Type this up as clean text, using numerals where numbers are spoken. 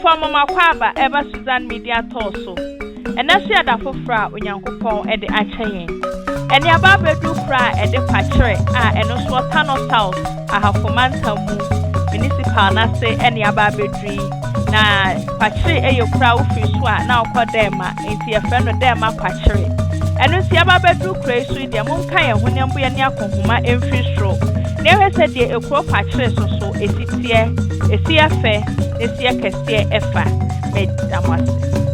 From Makwaba, ever Susan Media Torso, and that's the Afofra, Unyankopon, and the Achayen. And the Ababedu cry at the Kwachere, and also Tano South, Ahafo Municipal, and the Ababedri. Na Kwachere your crowd fish now called Derma, and see a friend of Derma Kwachere. And we see Ababedu crazy, the Monkai, when you are near Kohuma and fish row. Never said the Kwachere so a city, a CFA. Esi akese efa medamwase